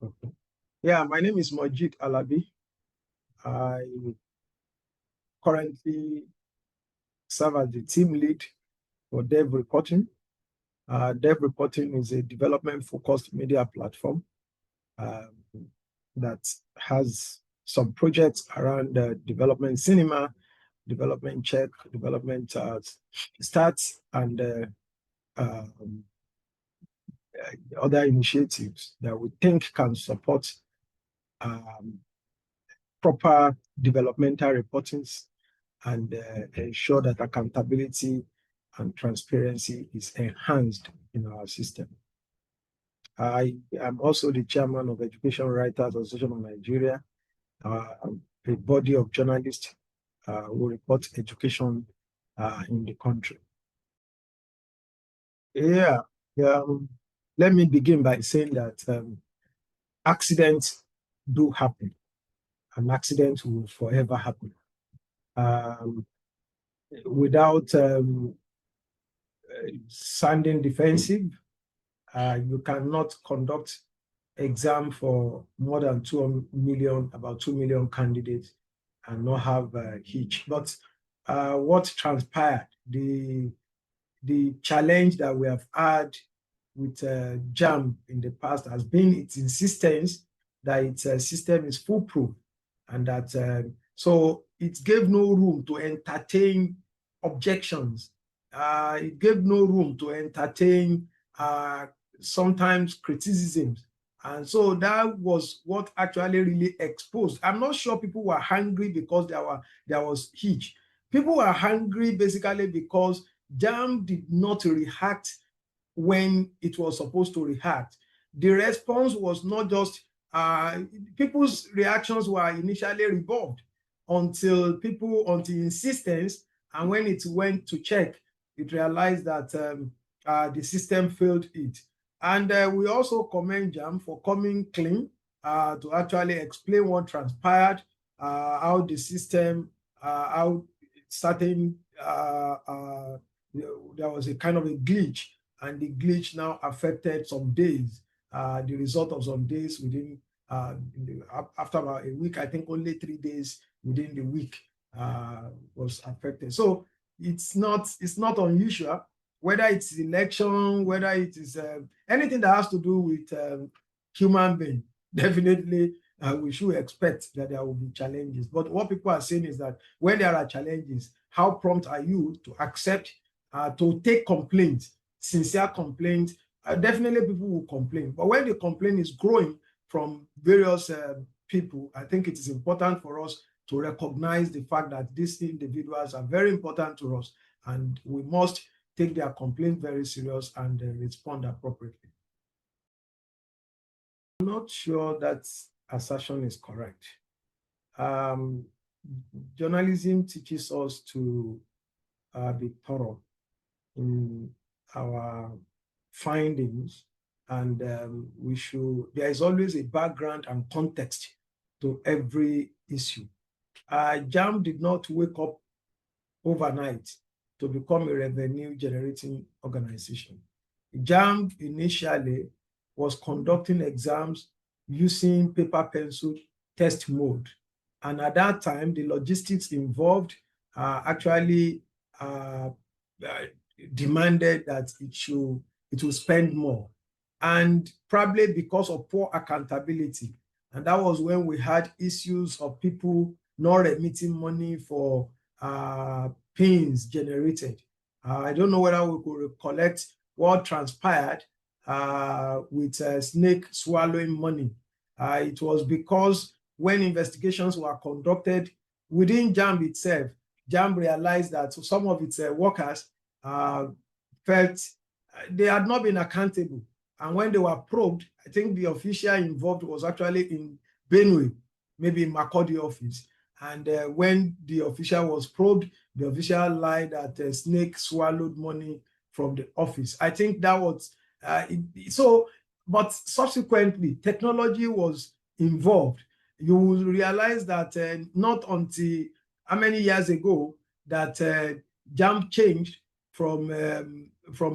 Okay. Yeah, my name is Mojeed Alabi. I currently serve as the team lead for DevReporting. DevReporting is a development-focused media platform um, that has some projects around development cinema, development check, development stats, and um, other initiatives that we think can support um, proper developmental reportings and ensure that accountability and transparency is enhanced in our system. I am also the chairman of Education Writers Association of Nigeria, a body of journalists who report education in the country. Yeah, let me begin by saying that accidents do happen, and accidents will forever happen. Without sounding defensive, you cannot conduct exam for more than 2 million, about 2 million candidates and not have a hitch. But what transpired, the challenge that we have had with JAMB in the past has been its insistence that its system is foolproof, and that so it gave no room to entertain objections. It gave no room to entertain sometimes criticisms. And so that was what actually really exposed. I'm not sure people were hungry because there was hitch. People were hungry basically because JAMB did not react when it was supposed to react. The response was not just, people's reactions were initially revolved until insistence, and when it went to check, it realized that the system failed it. And we also commend JAMB for coming clean to actually explain what transpired, how the system, how certain, there was a kind of a glitch, and the glitch now affected some days. The result of some days within, after about a week, I think only 3 days within the week was affected. So it's not unusual, whether it's election, whether it is anything that has to do with human being. Definitely, we should expect that there will be challenges. But what people are saying is that when there are challenges, how prompt are you to accept, to take complaints, sincere complaints? Definitely people will complain. But when the complaint is growing from various people, I think it is important for us to recognize the fact that these individuals are very important to us, and we must take their complaint very serious and respond appropriately. I'm not sure that assertion is correct. Journalism teaches us to be thorough in our findings, and there is always a background and context to every issue. JAMB did not wake up overnight to become a revenue generating organization. JAMB initially was conducting exams using paper pencil test mode. And at that time, the logistics involved actually demanded that it will spend more. And probably because of poor accountability. And that was when we had issues of people not remitting money for pains generated. I don't know whether we could recollect what transpired with snake swallowing money. It was because when investigations were conducted within JAMB itself, JAMB realized that some of its workers felt they had not been accountable. And when they were probed, I think the official involved was actually in Benue, maybe in Makurdi office. And when the official was probed, the official lied that a snake swallowed money from the office. I think that was, but subsequently, technology was involved. You will realize that not until how many years ago that JAMB changed from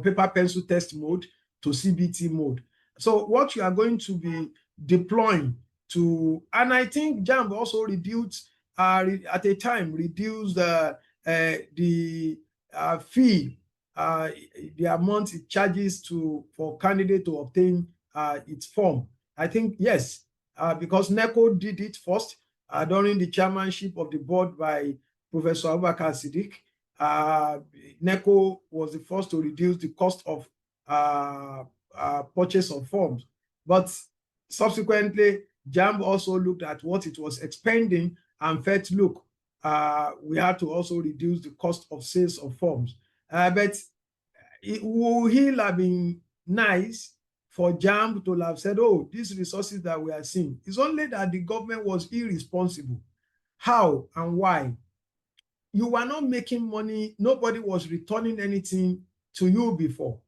paper pencil test mode to CBT mode. So what you are going to be deploying to, and I think JAMB also reduced, at a time, reduced the fee, the amount it charges for candidate to obtain its form. I think, yes, because NECO did it first during the chairmanship of the board by Professor Abubakar Siddiq. NECO was the first to reduce the cost of purchase of forms. But subsequently, JAMB also looked at what it was expending and felt, look, we had to also reduce the cost of sales of forms. But it would have been nice for JAMB to have said, oh, these resources that we are seeing, it's only that the government was irresponsible. How and why? You were not making money. Nobody was returning anything to you before.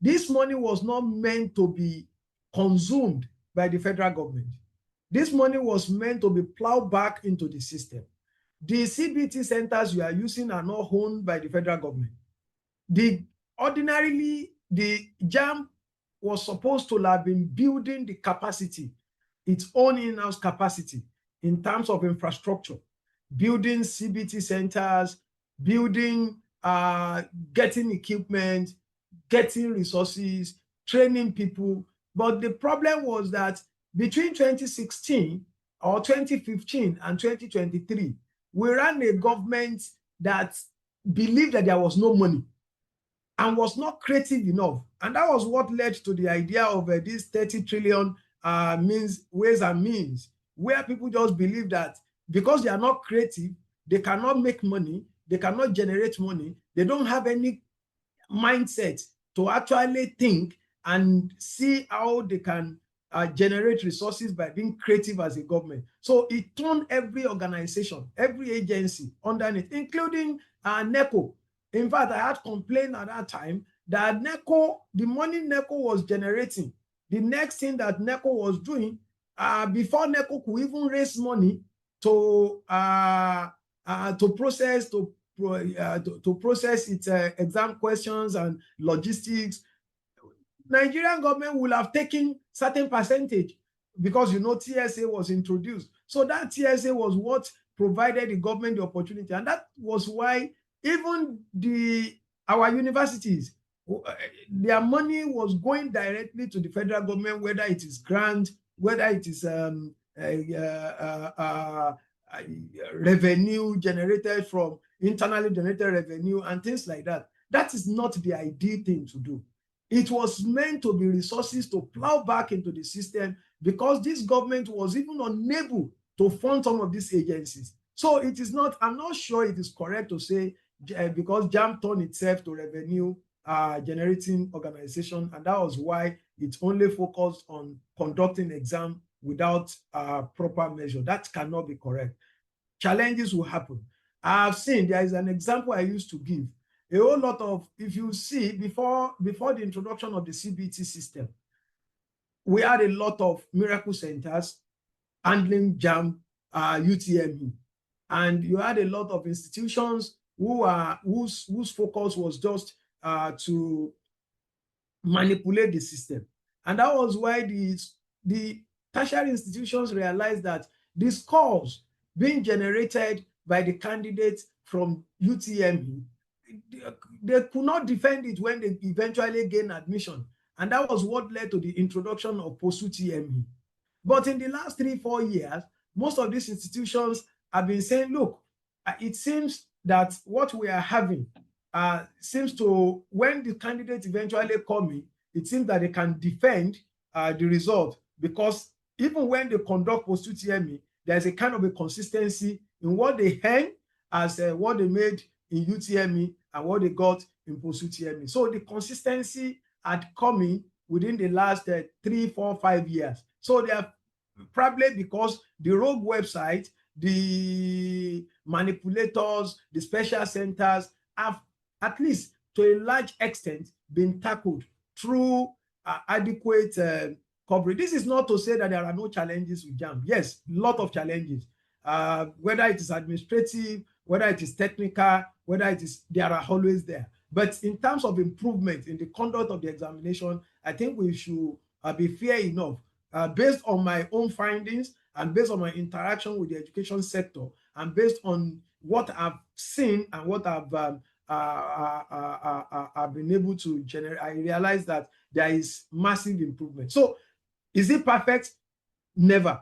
This money was not meant to be consumed by the federal government. This money was meant to be plowed back into the system. The CBT centers you are using are not owned by the federal government. Ordinarily, the JAMB was supposed to have been building the capacity, its own in-house capacity in terms of infrastructure, building CBT centers, building, getting equipment, getting resources, training people. But the problem was that between 2016 or 2015 and 2023, we ran a government that believed that there was no money and was not creative enough. And that was what led to the idea of this 30 trillion ways and means, where people just believe that because they are not creative, they cannot make money, they cannot generate money, they don't have any mindset to actually think and see how they can generate resources by being creative as a government. So it turned every organization, every agency underneath, including NECO. In fact, I had complained at that time that NECO, the money NECO was generating, the next thing that NECO was doing, before NECO could even raise money to process its exam questions and logistics, Nigerian government will have taken certain percentage because, TSA was introduced. So that TSA was what provided the government the opportunity. And that was why even our universities, their money was going directly to the federal government, whether it is grant, whether it is revenue generated from internally generated revenue and things like that. That is not the ideal thing to do. It was meant to be resources to plow back into the system because this government was even unable to fund some of these agencies. So it is not, I'm not sure it is correct to say because JAMB turned itself to revenue generating organization, and that was why it only focused on conducting exam without proper measure. That cannot be correct. Challenges will happen. I've seen, there is an example I used to give. A whole lot of, if you see, before the introduction of the CBT system, we had a lot of miracle centers handling JAMB, UTME. And you had a lot of institutions whose focus was just to manipulate the system. And that was why the tertiary institutions realized that the scores being generated by the candidates from UTME, they could not defend it when they eventually gained admission. And that was what led to the introduction of post-UTME. But in the last 3-4 years, most of these institutions have been saying, look, it seems that what we are having seems to, when the candidates eventually come in, it seems that they can defend the result, because even when they conduct post-UTME, there's a kind of a consistency in what they earn as what they made in UTME and what they got in post-UTME. So the consistency had come in within the last 3, 4, 5 years. So they are probably because the rogue website, the manipulators, the special centers have, at least to a large extent, been tackled through adequate coverage. This is not to say that there are no challenges with JAMB. Yes, a lot of challenges, whether it is administrative, whether it is technical, whether it is, they are always there. But in terms of improvement in the conduct of the examination, I think we should be fair enough based on my own findings and based on my interaction with the education sector and based on what I've seen and what I've been able to generate, I realize that there is massive improvement. So is it perfect? Never.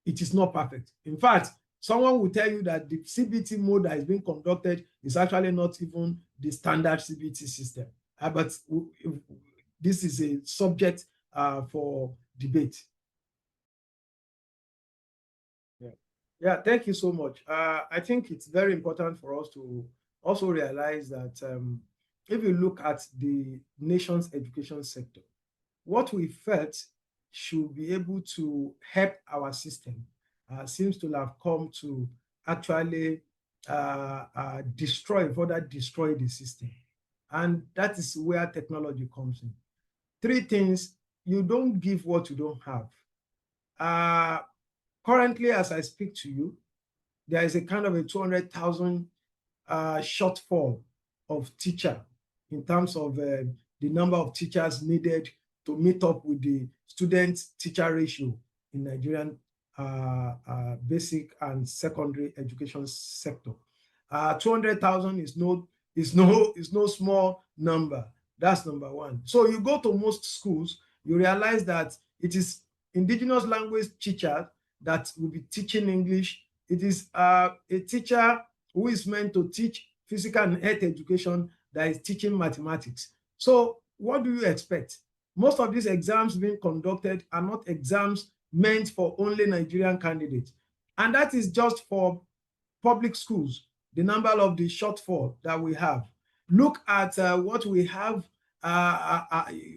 It is not perfect. In fact, someone will tell you that the CBT mode that is being conducted is actually not even the standard CBT system. But this is a subject for debate. Yeah, thank you so much. I think it's very important for us to also realize that if you look at the nation's education sector, what we felt should be able to help our system seems to have come to actually further destroy the system. And that is where technology comes in. Three things: you don't give what you don't have. Currently, as I speak to you, there is a kind of a 200,000 shortfall of teacher in terms of the number of teachers needed to meet up with the student-teacher ratio in Nigerian basic and secondary education sector. 200,000 is no small number. That's number one. So you go to most schools, you realize that it is indigenous language teachers that will be teaching English. It is a teacher who is meant to teach physical and health education that is teaching mathematics. So what do you expect? Most of these exams being conducted are not exams meant for only Nigerian candidates. And that is just for public schools, the number of the shortfall that we have. Look at what we have,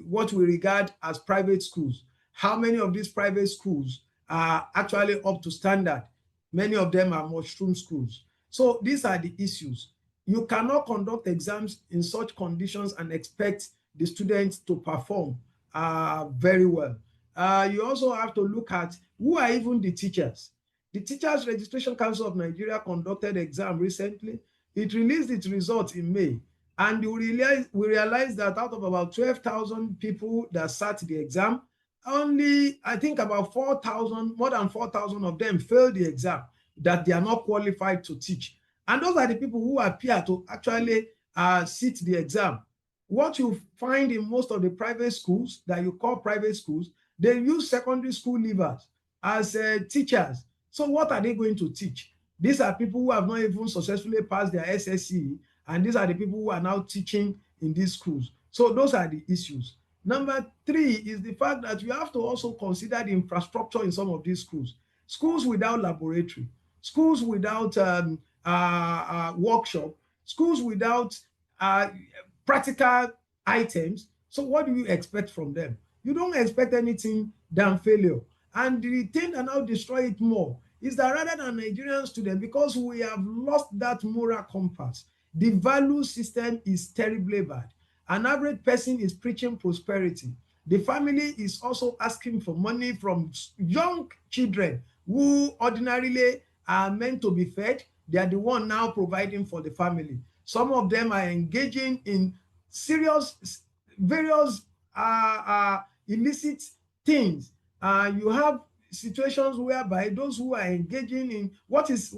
what we regard as private schools. How many of these private schools are actually up to standard? Many of them are mushroom schools. So these are the issues. You cannot conduct exams in such conditions and expect the students to perform very well. You also have to look at who are even the teachers. The Teachers Registration Council of Nigeria conducted exam recently. It released its results in May. And we realized that out of about 12,000 people that sat the exam, only, I think about 4,000, more than 4,000 of them failed the exam, that they are not qualified to teach. And those are the people who appear to actually sit the exam. What you find in most of the private schools that you call private schools, they use secondary school leavers as teachers. So what are they going to teach? These are people who have not even successfully passed their SSCE, and these are the people who are now teaching in these schools. So those are the issues. Number three is the fact that you have to also consider the infrastructure in some of these schools. Schools without laboratory, schools without workshop, schools without practical items. So what do you expect from them? You don't expect anything than failure. And the thing that now destroy it more is that rather than Nigerian students, because we have lost that moral compass, the value system is terribly bad. An average person is preaching prosperity. The family is also asking for money from young children who ordinarily are meant to be fed. They are the one now providing for the family. Some of them are engaging in various illicit things. You have situations whereby those who are engaging in what is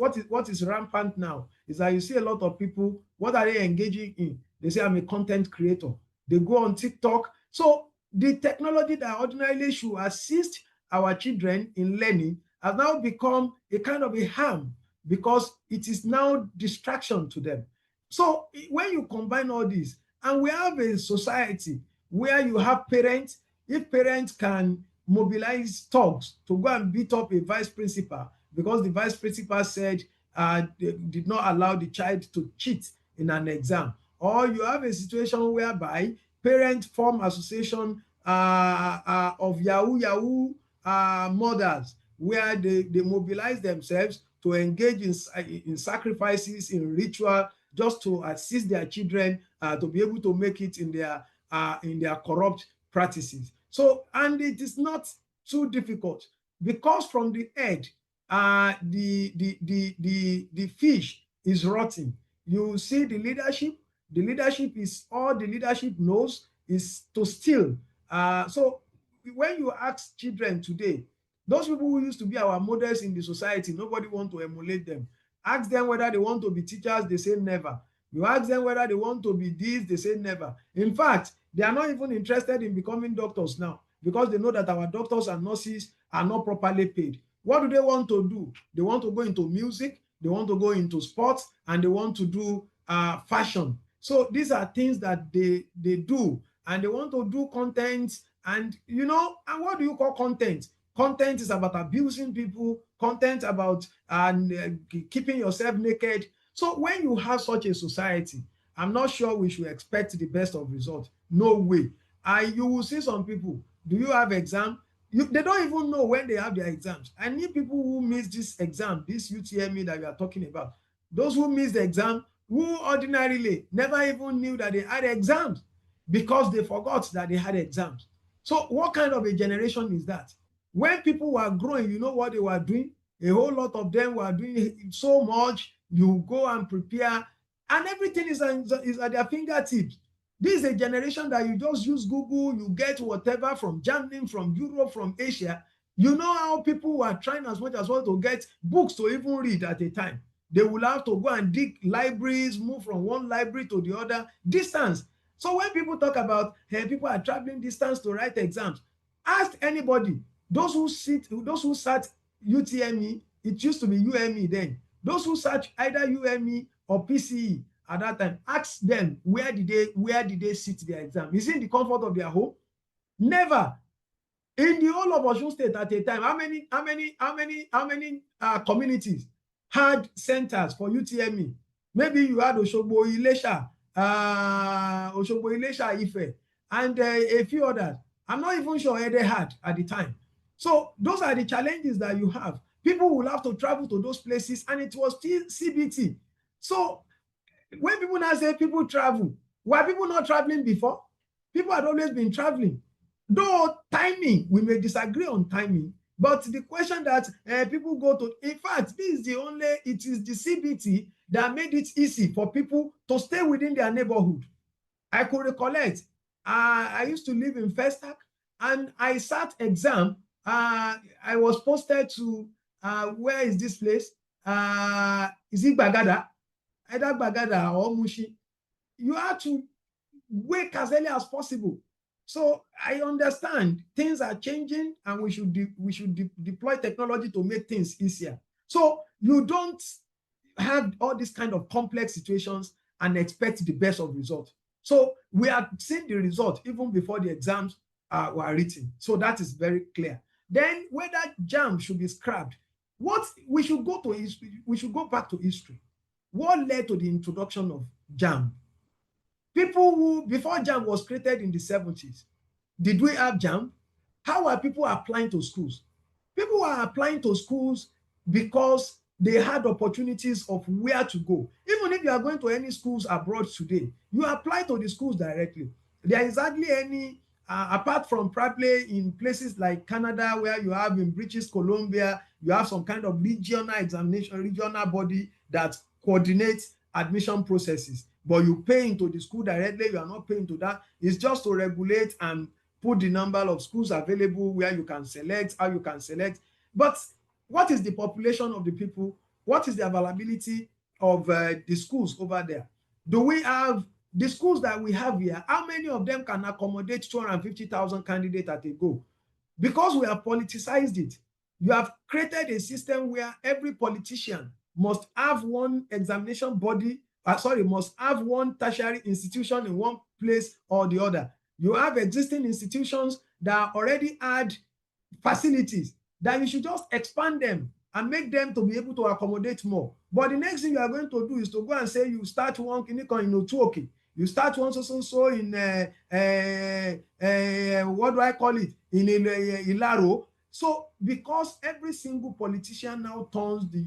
rampant now is that you see a lot of people, what are they engaging in? They say, I'm a content creator. They go on TikTok. So the technology that ordinarily should assist our children in learning has now become a kind of a harm because it is now distraction to them. So when you combine all this, and we have a society where you have parents, if parents can mobilize thugs to go and beat up a vice principal because the vice principal said they did not allow the child to cheat in an exam, or you have a situation whereby parents form association of Yahoo mothers where they mobilize themselves to engage in sacrifices, in ritual, just to assist their children to be able to make it in their corrupt practices. So, and it is not too difficult because from the head, the fish is rotting. You see the leadership is all the leadership knows is to steal. So when you ask children today, those people who used to be our models in the society, nobody want to emulate them. Ask them whether they want to be teachers, they say never. You ask them whether they want to be this, they say never. In fact, they are not even interested in becoming doctors now because they know that our doctors and nurses are not properly paid. What do they want to do? They want to go into music, they want to go into sports, and they want to do fashion. So these are things that they do, and they want to do content. And you know, and what do you call content? Content is about abusing people, content about keeping yourself naked. So when you have such a society, I'm not sure we should expect the best of results. No way. You will see some people, do you have exam? They don't even know when they have their exams. I need people who miss this exam, this UTME that we are talking about. Those who miss the exam, who ordinarily never even knew that they had exams because they forgot that they had exams. So what kind of a generation is that? When people were growing, you know what they were doing? A whole lot of them were doing so much. You go and prepare, and everything is at their fingertips. This is a generation that you just use Google, you get whatever from Germany, from Europe, from Asia. You know how people were trying as much as well to get books to even read at a time. They will have to go and dig libraries, move from one library to the other, distance. So when people talk about people are traveling distance to write exams, ask anybody. Those who sat UTME, it used to be UME then. Those who sat either UME or PCE at that time, ask them where did they sit their exam? Is it in the comfort of their home? Never. In the whole of Osun State at a time, how many communities had centers for UTME? Maybe you had Osogbo, Ilesha, Ife, and a few others. I'm not even sure they had at the time. So those are the challenges that you have. People will have to travel to those places, and it was still CBT. So when people now say people travel, were people not traveling before? People had always been traveling. Though timing, we may disagree on timing, but the question that people go to, in fact, it is the CBT that made it easy for people to stay within their neighborhood. I could recollect, I used to live in Festac, and I sat exam. I was posted to, where is this place? Is it Bagada? Either Bagada or Mushi. You have to wake as early as possible. So I understand things are changing, and we should deploy technology to make things easier. So you don't have all these kind of complex situations and expect the best of results. So we are seeing the result even before the exams were written. So that is very clear. Then whether JAMB should be scrapped, we should go back to history. What led to the introduction of JAMB? People who, before JAMB was created in the 70s, did we have JAMB? How are people applying to schools? People are applying to schools because they had opportunities of where to go. Even if you are going to any schools abroad today, you apply to the schools directly. There is hardly any, apart from probably in places like Canada, where you have in British Columbia, you have some kind of regional examination, regional body that coordinates admission processes. But you pay into the school directly, you are not paying to that. It's just to regulate and put the number of schools available where you can select, how you can select. But what is the population of the people? What is the availability of the schools over there? Do we have the schools that we have here? How many of them can accommodate 250,000 candidates at a go? Because we have politicized it. You have created a system where every politician must have one examination body, must have one tertiary institution in one place or the other. You have existing institutions that already had facilities that you should just expand them and make them to be able to accommodate more. But the next thing you are going to do is to go and say you start one in Otuoke, you start one so in what do I call it, in Ilaro. So because every single politician now turns the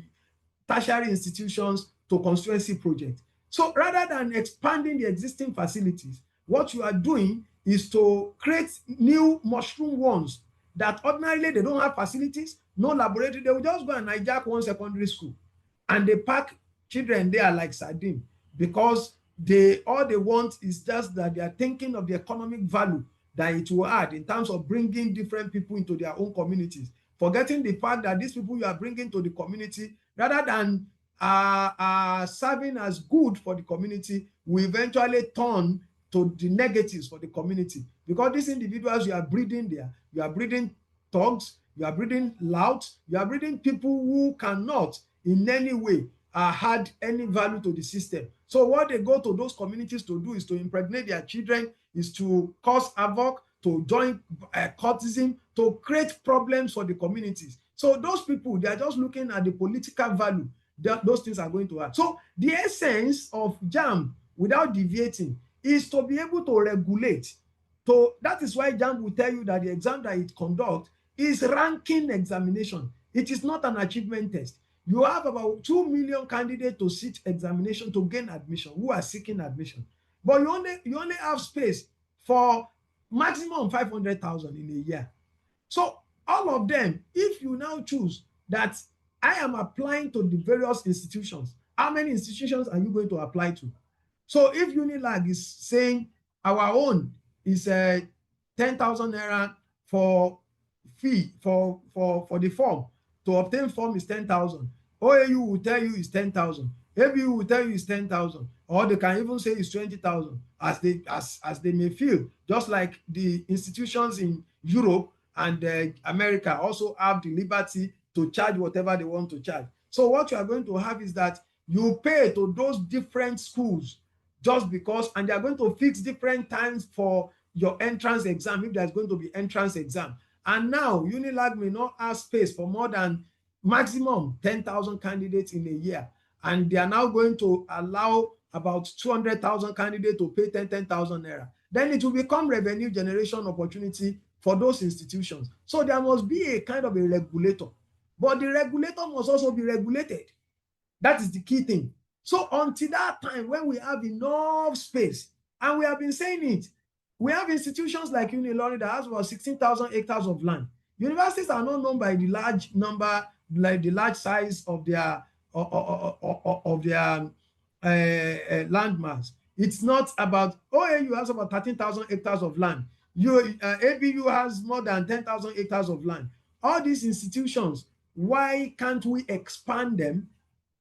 tertiary institutions to constituency projects. So rather than expanding the existing facilities, what you are doing is to create new mushroom ones that ordinarily they don't have facilities, no laboratory. They will just go and hijack one secondary school and they pack children there like sardine, because all they want is just that they are thinking of the economic value that it will add in terms of bringing different people into their own communities, forgetting the fact that these people you are bringing to the community, rather than serving as good for the community, will eventually turn to the negatives for the community. Because these individuals you are breeding there, you are breeding thugs, you are breeding louts, you are breeding people who cannot in any way add any value to the system. So what they go to those communities to do is to impregnate their children, is to cause havoc, to join cultism, to create problems for the communities. So those people, they are just looking at the political value that those things are going to add. So the essence of JAMB, without deviating, is to be able to regulate. So that is why JAMB will tell you that the exam that it conducts is ranking examination. It is not an achievement test. You have about 2 million candidates to sit examination to gain admission who are seeking admission. But you only have space for maximum 500,000 in a year. So all of them, if you now choose that I am applying to the various institutions, how many institutions are you going to apply to? So if Unilag is saying our own is 10,000 naira for fee for the form, to obtain form is 10,000. OAU will tell you is 10,000. ABU will tell you is 10,000, or they can even say it's 20,000 as they may feel. Just like the institutions in Europe and America also have the liberty to charge whatever they want to charge. So what you are going to have is that you pay to those different schools just because, and they are going to fix different times for your entrance exam if there's going to be entrance exam. And now Unilag may not have space for more than maximum 10,000 candidates in a year. And they are now going to allow about 200,000 candidates to pay 10,000 naira. Then it will become revenue generation opportunity for those institutions. So there must be a kind of a regulator. But the regulator must also be regulated. That is the key thing. So until that time, when we have enough space, and we have been saying it, we have institutions like Unilorin that has about 16,000 hectares of land. Universities are not known by the large number, like the large size of their land mass. It's not about, OAU has about 13,000 hectares of land. ABU has more than 10,000 hectares of land. All these institutions, why can't we expand them?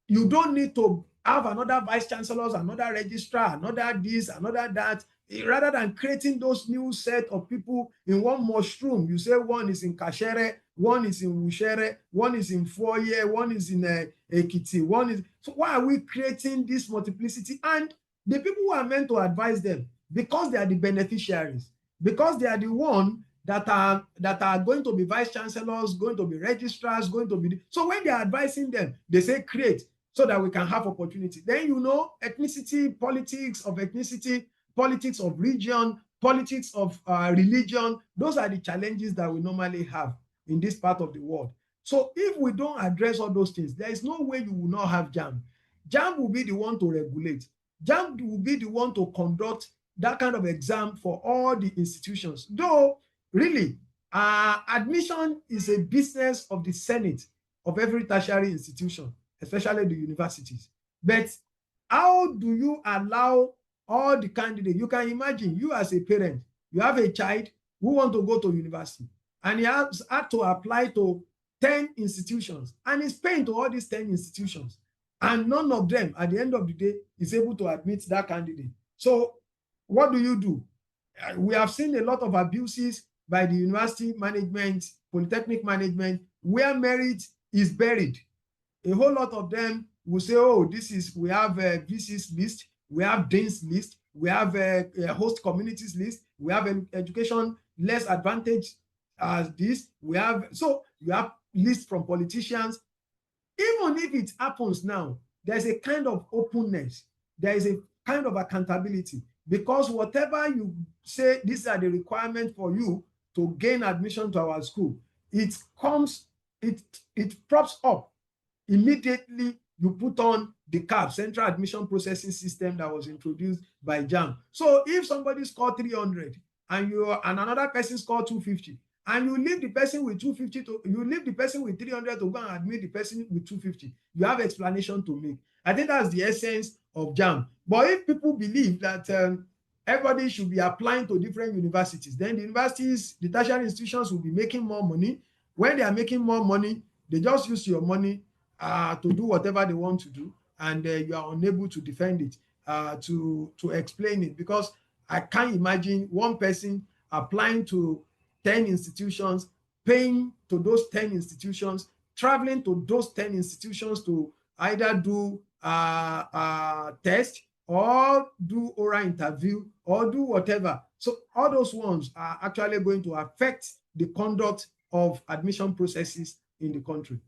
You don't need to have another vice chancellors, another registrar, another this, another that. Rather than creating those new set of people in one mushroom, you say one is in Kashere, one is in Wushere, one is in Foye, one is in Ekiti, one is. So why are we creating this multiplicity? And the people who are meant to advise them, because they are the beneficiaries, because they are the one that are going to be vice chancellors, going to be registrars, going to be. So when they are advising them, they say create so that we can have opportunity. Then you know ethnicity, politics of ethnicity, politics of region, politics of religion. Those are the challenges that we normally have in this part of the world. So if we don't address all those things, there is no way you will not have JAMB. JAMB will be the one to regulate. JAMB will be the one to conduct that kind of exam for all the institutions. Though, really, admission is a business of the Senate of every tertiary institution, especially the universities. But how do you allow all the candidates? You can imagine, you as a parent, you have a child who wants to go to university, and he has had to apply to 10 institutions, and he's paying to all these 10 institutions, and none of them, at the end of the day, is able to admit that candidate. So what do? We have seen a lot of abuses by the university management, polytechnic management, where merit is buried. A whole lot of them will say, oh, we have a VC's list, we have Dean's list, we have a host communities list, we have an education less advantaged as this, so you have lists from politicians. Even if it happens now, there's a kind of openness, there is a kind of accountability, because whatever you say, these are the requirements for you to gain admission to our school, it props up. Immediately you put on the CAP, Central Admission Processing System, that was introduced by JAMB. So if somebody scored 300 and another person scored 250, and you leave the person with 250 you leave the person with 300 to go and admit the person with 250, you have explanation to make. I think that's the essence of JAMB. But if people believe that everybody should be applying to different universities. Then the universities, the tertiary institutions will be making more money. When they are making more money, they just use your money to do whatever they want to do, and you are unable to defend it, to explain it, because I can't imagine one person applying to 10 institutions, paying to those 10 institutions, traveling to those 10 institutions to either do test or do oral interview or do whatever. So all those ones are actually going to affect the conduct of admission processes in the country.